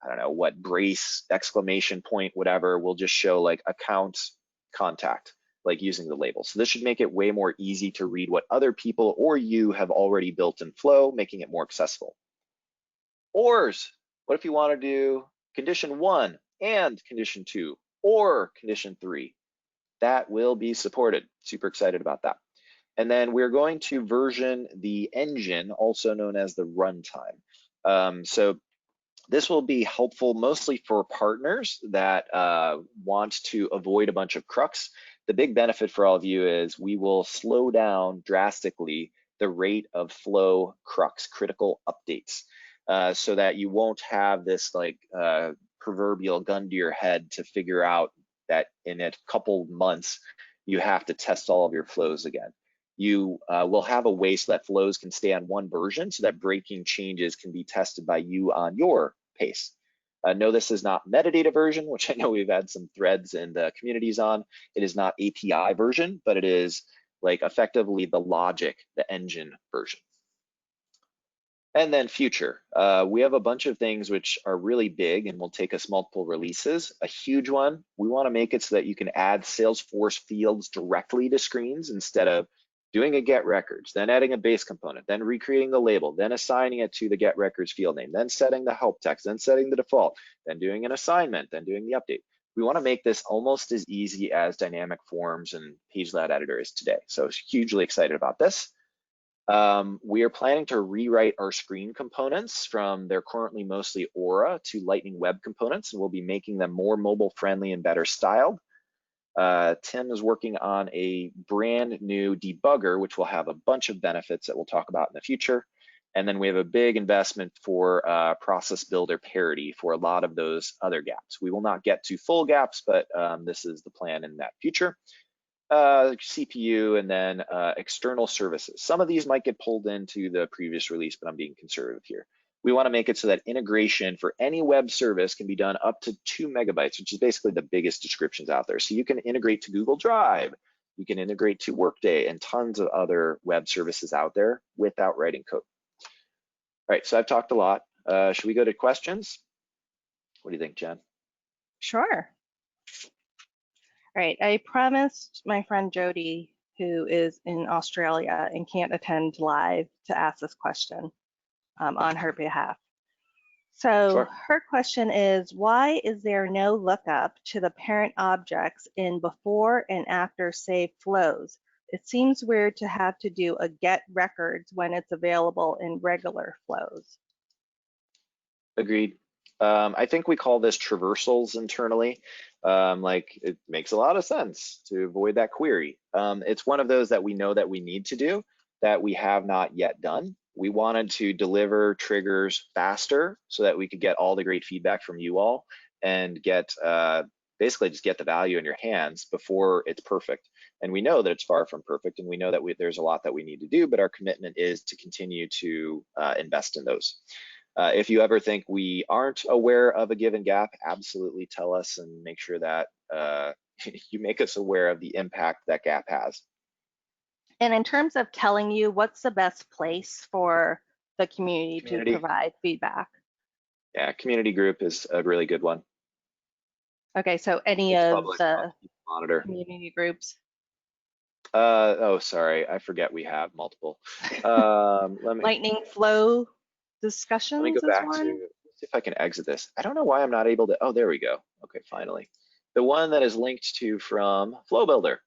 I don't know, what brace, exclamation point, whatever, we'll just show like account contact, like using the label. So this should make it way more easy to read what other people or you have already built in Flow, making it more accessible. Ors, what if you want to do condition 1 and condition 2 or condition 3? That will be supported. Super excited about that. And then we're going to version the engine, also known as the runtime. So this will be helpful mostly for partners that want to avoid a bunch of crux. The big benefit for all of you is we will slow down drastically the rate of flow crux, critical updates, so that you won't have this like proverbial gun to your head to figure out that in a couple months you have to test all of your flows again. You will have a way so that flows can stay on one version so that breaking changes can be tested by you on your pace. No, this is not metadata version, which I know we've had some threads in the communities on. It is not API version, but it is like effectively the logic, the engine version. And then future, we have a bunch of things which are really big and will take us multiple releases. A huge one, we want to make it so that you can add Salesforce fields directly to screens instead of doing a get records, then adding a base component, then recreating the label, then assigning it to the get records field name, then setting the help text, then setting the default, then doing an assignment, then doing the update. We want to make this almost as easy as dynamic forms and page layout editor is today. So hugely excited about this. We are planning to rewrite our screen components from their currently mostly Aura to Lightning Web components, and we'll be making them more mobile friendly and better styled. Tim is working on a brand new debugger, which will have a bunch of benefits that we'll talk about in the future. And then we have a big investment for process builder parity for a lot of those other gaps. We will not get to full gaps, but this is the plan in that future. CPU and then external services. Some of these might get pulled into the previous release, but I'm being conservative here. We want to make it so that integration for any web service can be done up to 2 megabytes, which is basically the biggest descriptions out there. So you can integrate to Google Drive, you can integrate to Workday and tons of other web services out there without writing code. All right, so I've talked a lot. Should we go to questions? What do you think, Jen? Sure. All right, I promised my friend Jody, who is in Australia and can't attend live, to ask this question on her behalf. So Sure. her question is, why is there no lookup to the parent objects in before and after save flows? It seems weird to have to do a get records when it's available in regular flows. Agreed. I think we call this traversals internally. Like it makes a lot of sense to avoid that query. It's one of those that we know that we need to do that we have not yet done. We wanted to deliver triggers faster so that we could get all the great feedback from you all and get basically just get the value in your hands before it's perfect. And we know that it's far from perfect, and we know that there's a lot that we need to do, but our commitment is to continue to invest in those. If you ever think we aren't aware of a given gap, absolutely tell us and make sure that you make us aware of the impact that gap has. And in terms of telling you, what's the best place for the community to provide feedback? Yeah, community group is a really good one. Okay, so any It's of public, the monitor. community groups? Oh, sorry, I forget we have multiple. Lightning flow discussions let me go is back one. to see if I can exit this. I don't know why I'm not able to. Oh, there we go. Okay, finally. The one that is linked to from Flow Builder.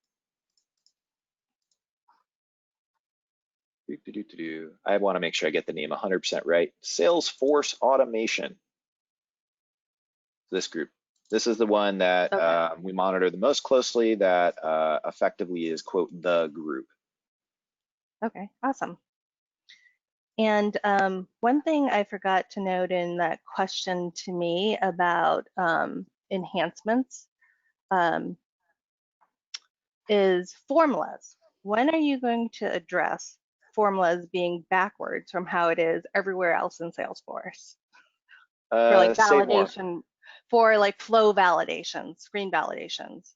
I want to make sure I get the name 100% right. Salesforce Automation. This group. This is the one that we monitor the most closely, that effectively is, quote, the group. Okay, awesome. And one thing I forgot to note in that question to me about enhancements is formulas. When are you going to address formulas being backwards from how it is everywhere else in Salesforce? For like validation, for like flow validations, screen validations.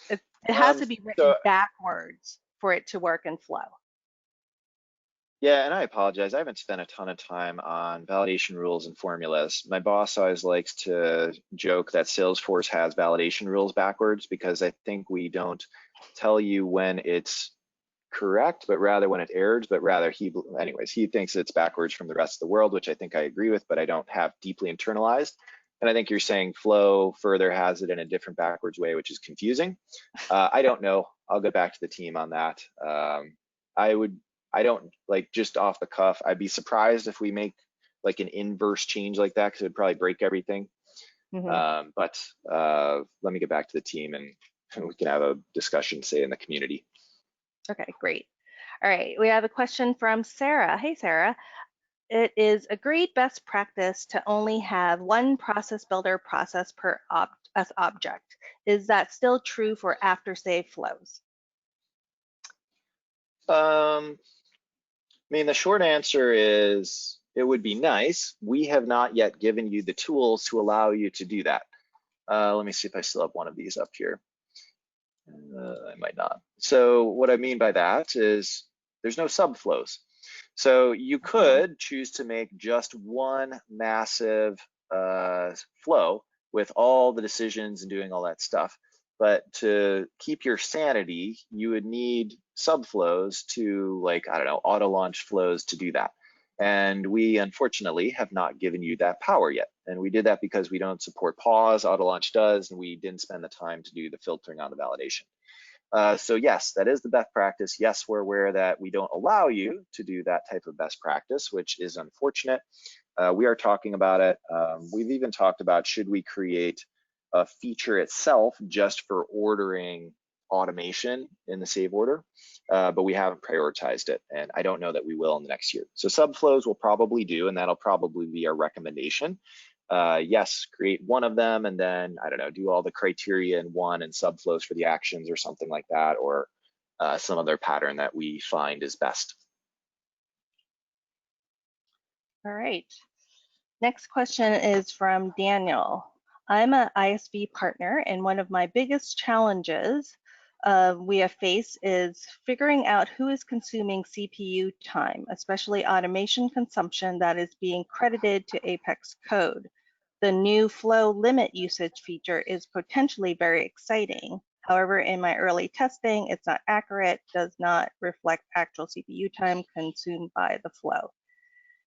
It has to be written backwards for it to work in Flow. Yeah, and I apologize. I haven't spent a ton of time on validation rules and formulas. My boss always likes to joke that Salesforce has validation rules backwards because I think we don't tell you when it's correct, but rather when it errs, but rather he thinks it's backwards from the rest of the world, which I think I agree with, but I don't have deeply internalized. And I think you're saying Flow further has it in a different backwards way, which is confusing. I don't know. I'll get back to the team on that. I don't, like, just off the cuff, I'd be surprised if we make like an inverse change like that, because it would probably break everything. But let me get back to the team and we can have a discussion, say, in the community. Okay, great. All right, we have a question from Sarah. Hey, Sarah. It is agreed best practice to only have one process builder process per object. Is that still true for after save flows? I mean, the short answer is it would be nice. We have not yet given you the tools to allow you to do that. Let me see if I still have one of these up here. I might not. So what I mean by that is there's no subflows. So you could choose to make just one massive flow with all the decisions and doing all that stuff. But to keep your sanity, you would need Subflows to, like, I don't know, auto launch flows to do that. And we unfortunately have not given you that power yet. And we did that because we don't support pause, auto launch does, and we didn't spend the time to do the filtering on the validation. So yes, that is the best practice. Yes, we're aware that we don't allow you to do that type of best practice, which is unfortunate. We are talking about it. We've even talked about, should we create a feature itself just for ordering automation in the save order, but we haven't prioritized it, and I don't know that we will in the next year. So Subflows will probably do, and that'll probably be our recommendation. Yes, create one of them, and then, I don't know, do all the criteria in one and Subflows for the actions or something like that, or some other pattern that we find is best. All right. Next question is from Daniel. I'm an ISV partner, and one of my biggest challenges we have faced is figuring out who is consuming CPU time, especially automation consumption that is being credited to Apex code. The new flow limit usage feature is potentially very exciting. However, in my early testing, it's not accurate, does not reflect actual CPU time consumed by the flow.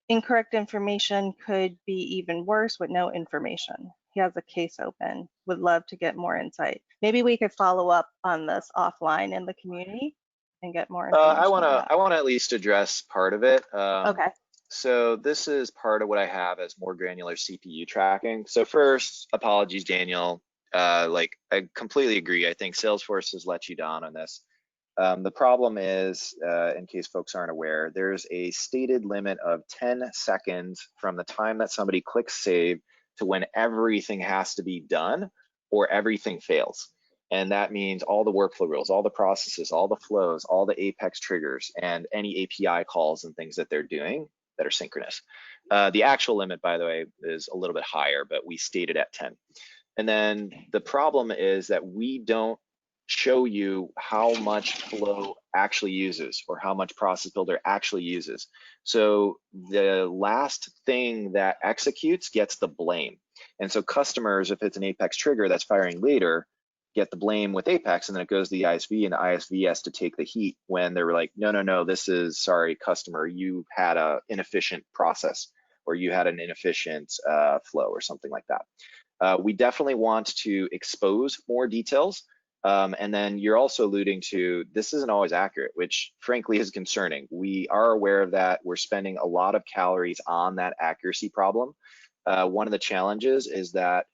Incorrect information could be even worse with no information. He has a case open. Would love to get more insight. Maybe we could follow up on this offline in the community and get more I information on that. want to at least address part of it. Okay. So this is part of what I have as more granular CPU tracking. So first, apologies, Daniel. Like, I completely agree. I think Salesforce has let you down on this. The problem is, in case folks aren't aware, there's a stated limit of 10 seconds from the time that somebody clicks save to when everything has to be done or everything fails. And that means all the workflow rules, all the processes, all the flows, all the Apex triggers, and any API calls and things that they're doing that are synchronous. The actual limit, by the way, is a little bit higher, but we stated at 10. And then the problem is that we don't show you how much flow actually uses or how much process builder actually uses. So the last thing that executes gets the blame. And so customers, if it's an Apex trigger that's firing later, get the blame with Apex, and then it goes to the ISV, and the ISV has to take the heat when they're like, no, this is, sorry, customer, you had an inefficient process, or you had an inefficient flow or something like that. We definitely want to expose more details. And then you're also alluding to, this isn't always accurate, which frankly is concerning. We are aware of that. We're spending a lot of calories on that accuracy problem. One of the challenges is that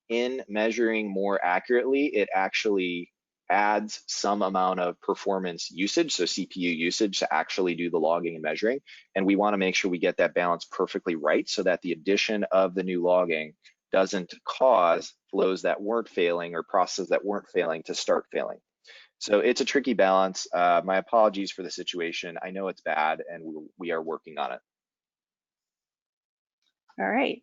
in measuring more accurately, it actually adds some amount of performance usage, so CPU usage, to actually do the logging and measuring. And we want to make sure we get that balance perfectly right so that the addition of the new logging doesn't cause flows that weren't failing or processes that weren't failing to start failing. So it's a tricky balance. My apologies for the situation. I know it's bad, and we are working on it. All right.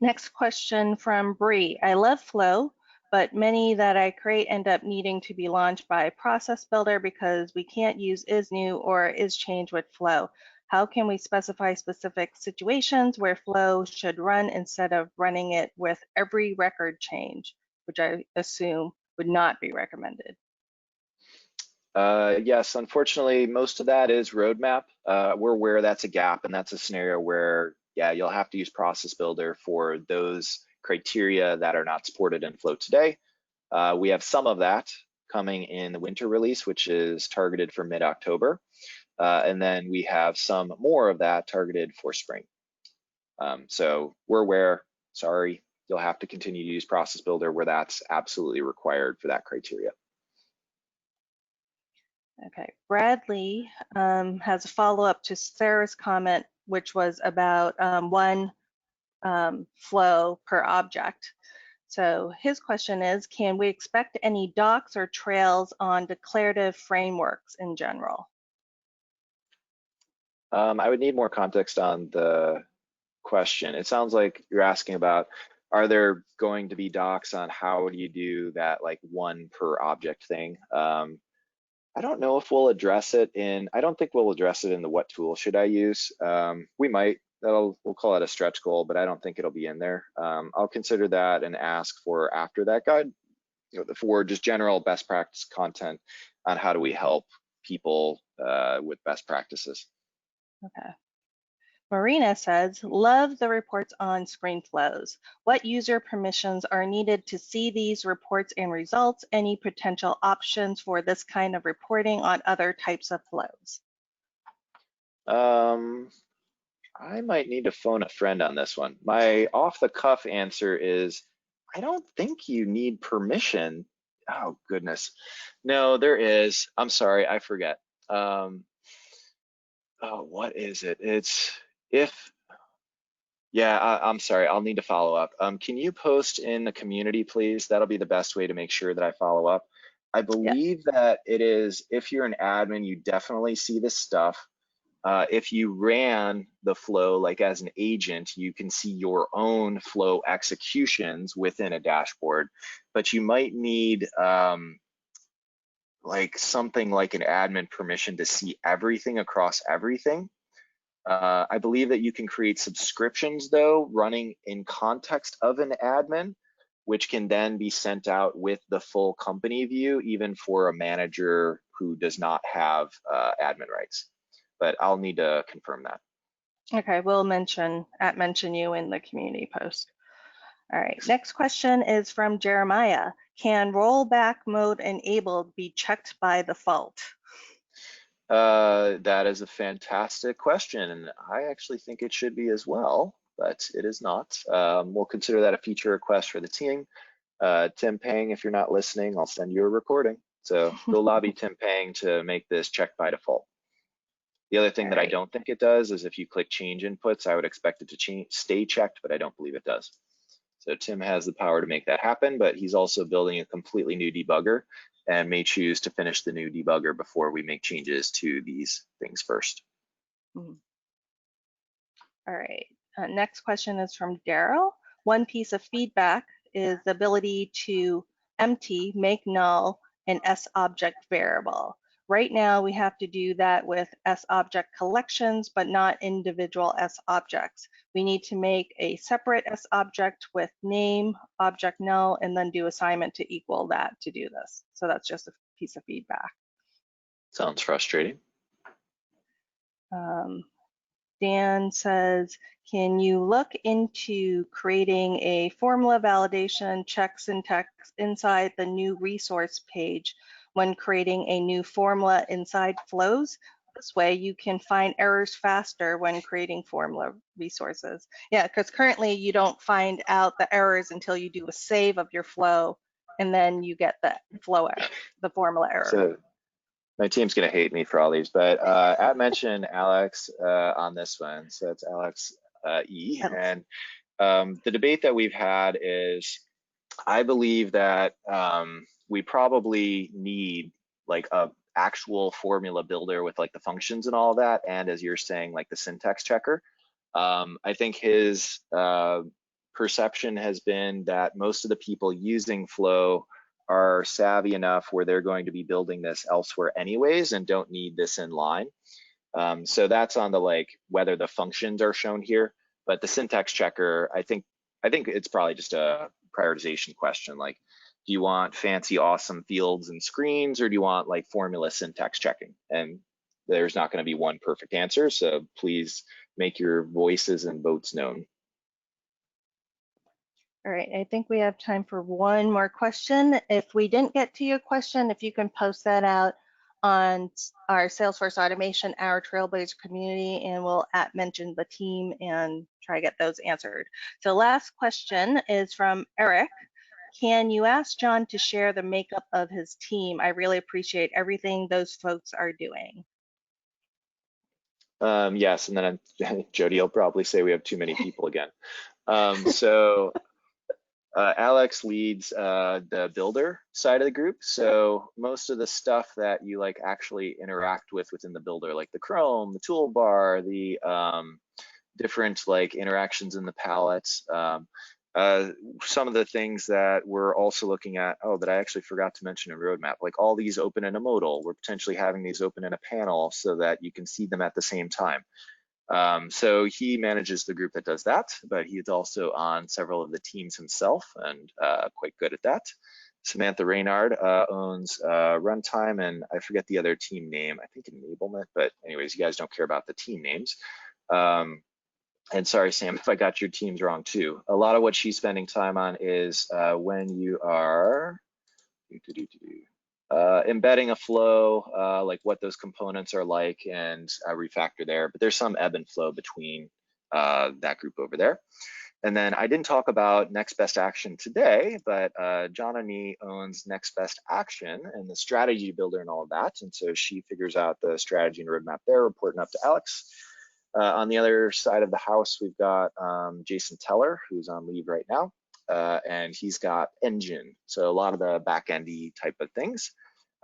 Next question from Bree. I love Flow, but many that I create end up needing to be launched by Process Builder because we can't use is new or is change with Flow. How can we specify specific situations where Flow should run instead of running it with every record change, which I assume would not be recommended? Yes, unfortunately, most of that is roadmap. We're aware that's a gap, and that's a scenario where, yeah, you'll have to use Process Builder for those criteria that are not supported in Flow today. We have some of that coming in the winter release, which is targeted for mid-October. And then we have some more of that targeted for spring. So we're aware, sorry, you'll have to continue to use Process Builder where that's absolutely required for that criteria. Okay, Bradley has a follow-up to Sarah's comment, which was about one flow per object. So his question is, can we expect any docs or trails on declarative frameworks in general? I would need more context on the question. It sounds like you're asking about, are there going to be docs on how do you do that, like one per object thing? I don't know if we'll address it in, I don't think we'll address it in the what tool should I use. We might, we'll call it a stretch goal, but I don't think it'll be in there. I'll consider that and ask for after that guide. for just general best practice content on how do we help people with best practices. Okay. Marina says, love the reports on screen flows. What user permissions are needed to see these reports and results? Any potential options for this kind of reporting on other types of flows? I might need to phone a friend on this one. My off-the-cuff answer is, I don't think you need permission. Oh, goodness. No, there is. I'm sorry, I forget. Oh, what is it? It's if, yeah, I'm sorry, I'll need to follow up. Can you post in the community, please? That'll be the best way to make sure that I follow up. I Yeah. believe that it is, if you're an admin, you definitely see this stuff. If you ran the flow like as an agent, you can see your own flow executions within a dashboard, but you might need like something like an admin permission to see everything across everything. I believe that you can create subscriptions though, running in context of an admin, which can then be sent out with the full company view, even for a manager who does not have admin rights. But I'll need to confirm that. Okay, we'll mention you in the community post. All right, next question is from Jeremiah. Can rollback mode enabled be checked by default? That is a fantastic question, and I actually think it should be as well, but it is not. We'll consider that a feature request for the team. Tim Pang, if you're not listening, I'll send you a recording. So go lobby Tim Pang to make this checked by default. The other thing that I don't think it does is if you click change inputs, I would expect it to stay checked, but I don't believe it does. So Tim has the power to make that happen, but he's also building a completely new debugger and may choose to finish the new debugger before we make changes to these things first. All right, next question is from Daryl. One piece of feedback is the ability to empty, make null, an S-object variable. Right now, we have to do that with S-object collections, but not individual S-objects. We need to make a separate S-object with name, object null, and then do assignment to equal that to do this. So that's just a piece of feedback. Sounds frustrating. Dan says, can you look into creating a formula validation check syntax inside the new resource page when creating a new formula inside flows? This way you can find errors faster when creating formula resources. Yeah, because currently you don't find out the errors until you do a save of your flow, and then you get the flow error, the formula error. So my team's gonna hate me for all these, but at mention Alex on this one. So it's Alex E. And the debate that we've had is, I believe that we probably need like a actual formula builder with like the functions and all that, and as you're saying, like the syntax checker. I think his perception has been that most of the people using Flow are savvy enough where they're going to be building this elsewhere anyways and don't need this in line. So that's on the like whether the functions are shown here, but the syntax checker, I think it's probably just a prioritization question. Like, do you want fancy, awesome fields and screens, or do you want like formula syntax checking? And there's not going to be one perfect answer. So please make your voices and votes known. All right, I think we have time for one more question. If we didn't get to your question, if you can post that out on our Salesforce Automation, our Trailblazer community, and we'll mention the team and try to get those answered. So last question is from Eric. Can you ask John to share the makeup of his team? I really appreciate everything those folks are doing. Yes, and then Jody will probably say we have too many people again. So Alex leads the builder side of the group. So most of the stuff that you like actually interact with within the builder, like the Chrome, the toolbar, the different like interactions in the palettes. Some of the things that we're also looking at, that I actually forgot to mention in roadmap, like all these open in a modal, we're potentially having these open in a panel so that you can see them at the same time. So he manages the group that does that, but he's also on several of the teams himself and quite good at that. Samantha Reynard owns Runtime, and I forget the other team name. I think Enablement, but anyways, you guys don't care about the team names. And sorry, Sam, if I got your teams wrong too. A lot of what she's spending time on is when you are embedding a flow, like what those components are like, and refactor there. But there's some ebb and flow between that group over there. And then I didn't talk about next best action today, but Janani owns next best action and the strategy builder and all of that. And so she figures out the strategy and roadmap there, reporting up to Alex. On the other side of the house, we've got Jason Teller, who's on leave right now, and he's got engine. So a lot of the back-endy type of things.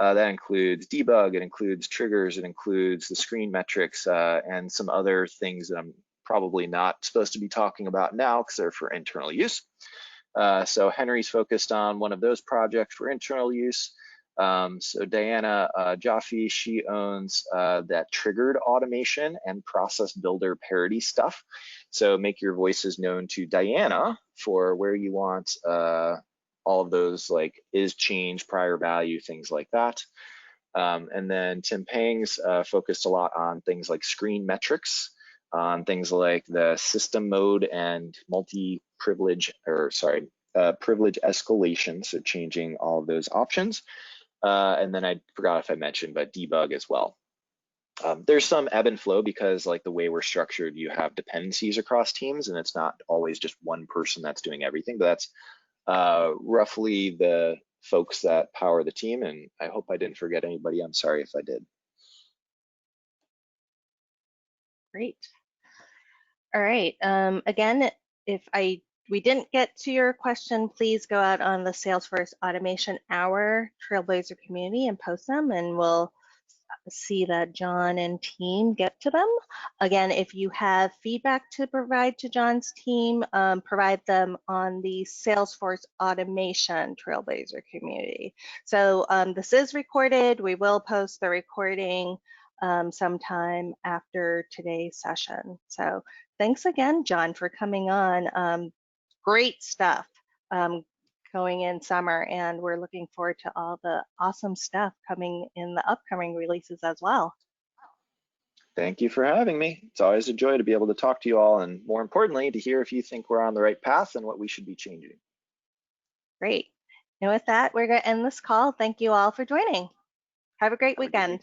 That includes debug, it includes triggers, it includes the screen metrics, and some other things that I'm probably not supposed to be talking about now because they're for internal use. So Henry's focused on one of those projects for internal use. So Diana Jaffe, she owns that triggered automation and process builder parity stuff. So make your voices known to Diana for where you want all of those, like is change, prior value, things like that. And then Tim Pang's focused a lot on things like screen metrics, on things like the system mode and privilege escalation, so changing all of those options. And then I forgot if I mentioned, but debug as well. There's some ebb and flow because like the way we're structured, you have dependencies across teams and it's not always just one person that's doing everything, but that's roughly the folks that power the team. And I hope I didn't forget anybody. I'm sorry if I did. Great. All right. Again, if we didn't get to your question, please go out on the Salesforce Automation Hour Trailblazer community and post them, and we'll see that John and team get to them. Again, if you have feedback to provide to John's team, provide them on the Salesforce Automation Trailblazer community. So this is recorded. We will post the recording sometime after today's session. So thanks again, John, for coming on. Great stuff going in summer, and we're looking forward to all the awesome stuff coming in the upcoming releases as well. Thank you for having me. It's always a joy to be able to talk to you all, and more importantly, to hear if you think we're on the right path and what we should be changing. Great. And with that, we're going to end this call. Thank you all for joining. Have a great weekend.